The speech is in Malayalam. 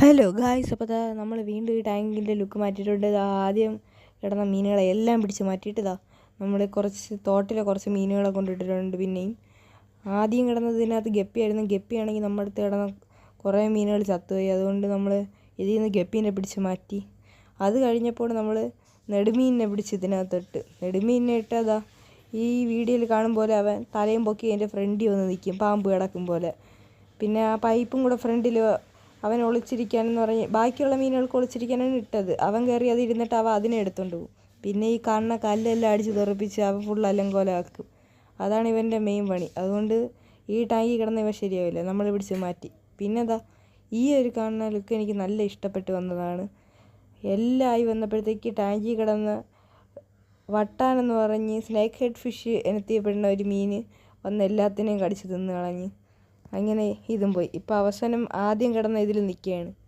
ഹലോ ഗായ്സ്, അപ്പോൾ നമ്മൾ വീണ്ടും ഈ ടാങ്കിൻ്റെ ലുക്ക് മാറ്റിയിട്ടുണ്ട്. ആദ്യം കിടന്ന മീനുകളെ എല്ലാം പിടിച്ച് മാറ്റിയിട്ട് നമ്മൾ തോട്ടിലെ കുറച്ച് മീനുകളെ കൊണ്ടിട്ടിട്ടുണ്ട്. പിന്നെയും ആദ്യം കിടന്നതിനകത്ത് ഗപ്പിയായിരുന്നു. ഗപ്പിയാണെങ്കിൽ നമ്മുടെ അടുത്ത് കിടന്ന കുറേ മീനുകൾ ചത്തുപോയി. അതുകൊണ്ട് നമ്മൾ ഇതിൽ നിന്ന് ഗപ്പീനെ പിടിച്ച് മാറ്റി. അത് കഴിഞ്ഞപ്പോൾ നമ്മൾ നെടുമീനിനെ പിടിച്ച് ഇതിനകത്തിട്ട്. നെടുമീനിനെ ഇട്ടതാ ഈ വീഡിയോയിൽ കാണും പോലെ അവൻ തലയും പൊക്കി എൻ്റെ ഫ്രണ്ടിൽ വന്ന് നിൽക്കും, പാമ്പ് കിടക്കും പോലെ. പിന്നെ ആ പൈപ്പും കൂടെ ഫ്രണ്ടിൽ അവൻ ഒളിച്ചിരിക്കാനെന്ന് പറഞ്ഞ് ബാക്കിയുള്ള മീനുകൾക്ക് ഒളിച്ചിരിക്കാനാണ് ഇട്ടത്. അവൻ കയറി അത് ഇരുന്നിട്ട് അവൻ അതിനെ എടുത്തുകൊണ്ട് പോകും. പിന്നെ ഈ കാണുന്ന കല്ലെല്ലാം അടിച്ച് തെറിപ്പിച്ച് അവൻ ഫുൾ അലങ്കോലമാക്കും. അതാണ് ഇവൻ്റെ മെയിൻ പണി. അതുകൊണ്ട് ഈ ടാങ്കിൽ കിടന്ന ഇവ ശരിയാവില്ല, നമ്മൾ പിടിച്ച് മാറ്റി. പിന്നെ ഈ ഒരു കാണുന്ന ലുക്ക് എനിക്ക് നല്ല ഇഷ്ടപ്പെട്ട് വന്നതാണ്. എല്ലാം ആയി വന്നപ്പോഴത്തേക്ക് ടാങ്കിൽ കിടന്ന വട്ടാനെന്ന് പറഞ്ഞ് സ്നേക്ക് ഹെഡ് ഫിഷ് എത്തിയപ്പെടുന്ന ഒരു മീൻ വന്ന് എല്ലാത്തിനെയും കടിച്ച് തിന്ന് കളഞ്ഞ്. അങ്ങനെ ഇതും പോയി. ഇപ്പോൾ അവസാനം ആദ്യം കിടന്ന ഇതിൽ നിൽക്കുകയാണ്.